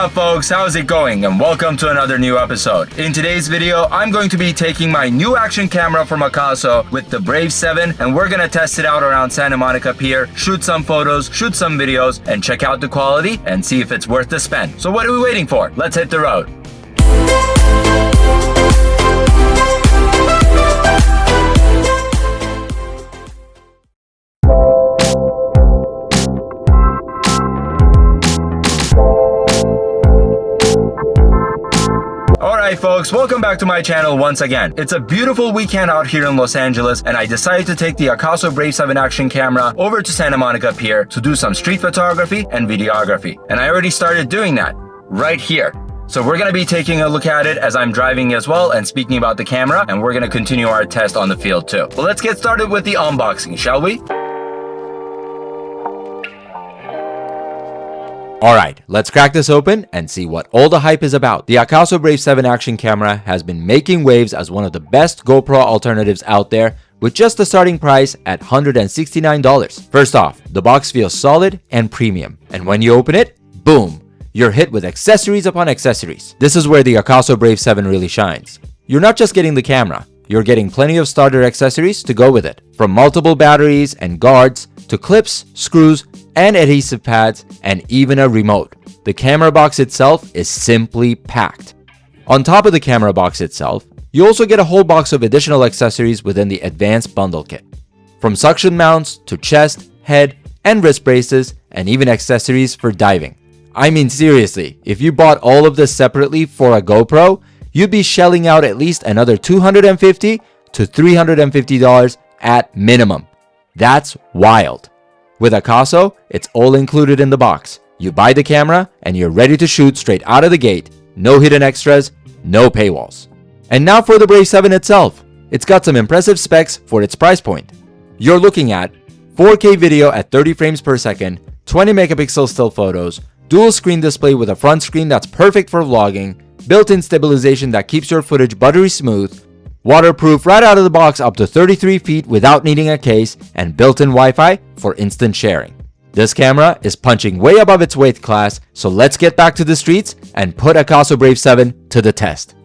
up folks, how's it going? And welcome to another new episode. In today's video, I'm going to be taking my new action camera from Akaso with the Brave 7 and we're gonna test it out around Santa Monica Pier, shoot some photos, shoot some videos, and check out the quality and see if it's worth the spend. So what are we waiting for? Let's hit the road. Alright folks, welcome back to my channel once again. It's a beautiful weekend out here in Los Angeles and I decided to take the Akaso Brave 7 action camera over to Santa Monica Pier to do some street photography and videography. And I already started doing that right here. So we're going to be taking a look at it as I'm driving as well and speaking about the camera, and we're going to continue our test on the field too. Well, let's get started with the unboxing, shall we? Alright, let's crack this open and see what all the hype is about. The Akaso Brave 7 action camera has been making waves as one of the best GoPro alternatives out there with just the starting price at $169. First off, the box feels solid and premium, and when you open it, boom, you're hit with accessories upon accessories. This is where the Akaso Brave 7 really shines. You're not just getting the camera, you're getting plenty of starter accessories to go with it. From multiple batteries and guards to clips, screws, and adhesive pads, and even a remote. The camera box itself is simply packed. On top of the camera box itself, you also get a whole box of additional accessories within the advanced bundle kit. From suction mounts to chest, head, and wrist braces, and even accessories for diving. I mean seriously, if you bought all of this separately for a GoPro, you'd be shelling out at least another $250 to $350 at minimum. That's wild. With Akaso, it's all included in the box. You buy the camera and you're ready to shoot straight out of the gate. No hidden extras, no paywalls. And now for the Brave 7 itself. It's got some impressive specs for its price point. You're looking at 4K video at 30 frames per second, 20 megapixel still photos, dual screen display with a front screen that's perfect for vlogging, built-in stabilization that keeps your footage buttery smooth, waterproof right out of the box up to 33 feet without needing a case, and built-in Wi-Fi for instant sharing. This camera is punching way above its weight class, so let's get back to the streets and put Akaso Brave 7 to the test.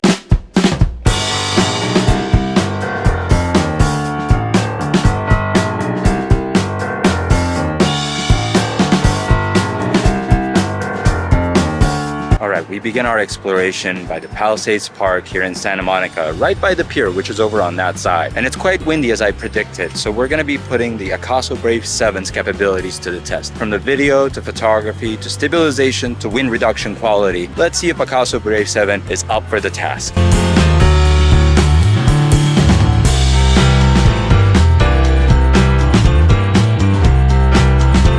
Alright, we begin our exploration by the Palisades Park here in Santa Monica, right by the pier, which is over on that side. And it's quite windy as I predicted, so we're going to be putting the Akaso Brave 7's capabilities to the test. From the video to photography to stabilization to wind reduction quality, let's see if Akaso Brave 7 is up for the task.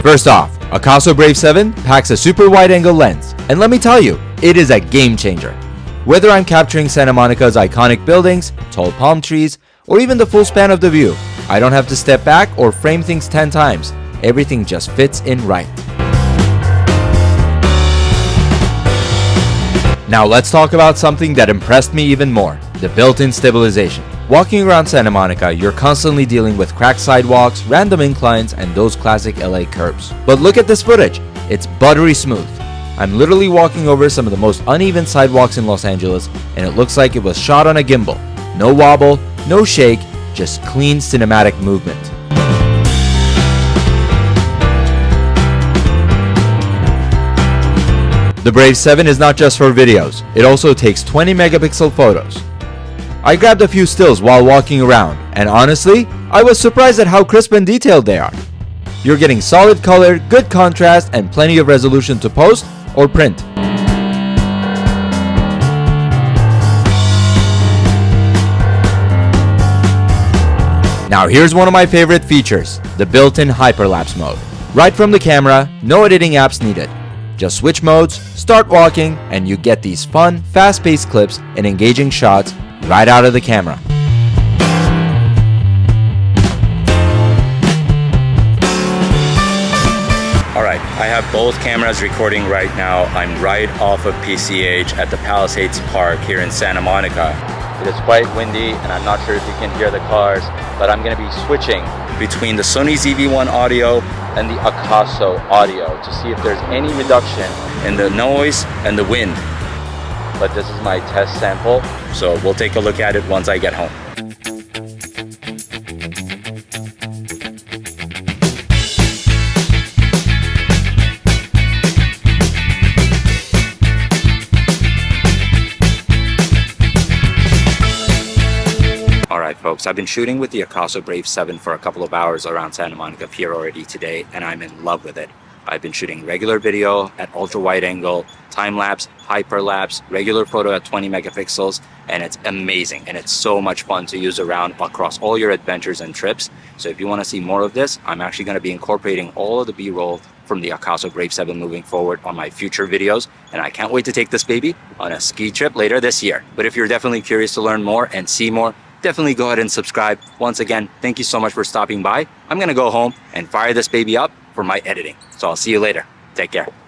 First off, Akaso Brave 7 packs a super wide-angle lens, and let me tell you, it is a game changer. Whether I'm capturing Santa Monica's iconic buildings, tall palm trees, or even the full span of the view, I don't have to step back or frame things 10 times. Everything just fits in right. Now let's talk about something that impressed me even more, the built-in stabilization. Walking around Santa Monica, you're constantly dealing with cracked sidewalks, random inclines, and those classic LA curbs. But look at this footage, it's buttery smooth. I'm literally walking over some of the most uneven sidewalks in Los Angeles, and it looks like it was shot on a gimbal. No wobble, no shake, just clean cinematic movement. The Brave 7 is not just for videos, it also takes 20 megapixel photos. I grabbed a few stills while walking around, and honestly, I was surprised at how crisp and detailed they are. You're getting solid color, good contrast, and plenty of resolution to post or print. Now here's one of my favorite features, the built-in Hyperlapse mode. Right from the camera, no editing apps needed. Just switch modes, start walking, and you get these fun, fast-paced clips and engaging shots right out of the camera. Alright, I have both cameras recording right now. I'm right off of PCH at the Palisades Park here in Santa Monica. It is quite windy and I'm not sure if you can hear the cars, but I'm going to be switching between the Sony ZV-1 audio and the Akaso audio to see if there's any reduction in the noise and the wind. But this is my test sample, so we'll take a look at it once I get home. Alright folks, I've been shooting with the Akaso Brave 7 for a couple of hours around Santa Monica Pier already today, and I'm in love with it. I've been shooting regular video at ultra wide angle, time-lapse, hyperlapse, regular photo at 20 megapixels, and it's amazing and it's so much fun to use around across all your adventures and trips. So if you want to see more of this, I'm actually going to be incorporating all of the B-roll from the Akaso Brave 7 moving forward on my future videos, and I can't wait to take this baby on a ski trip later this year. But if you're definitely curious to learn more and see more, definitely go ahead and subscribe. Once again, thank you so much for stopping by. I'm gonna go home and fire this baby up for my editing. So I'll see you later. Take care.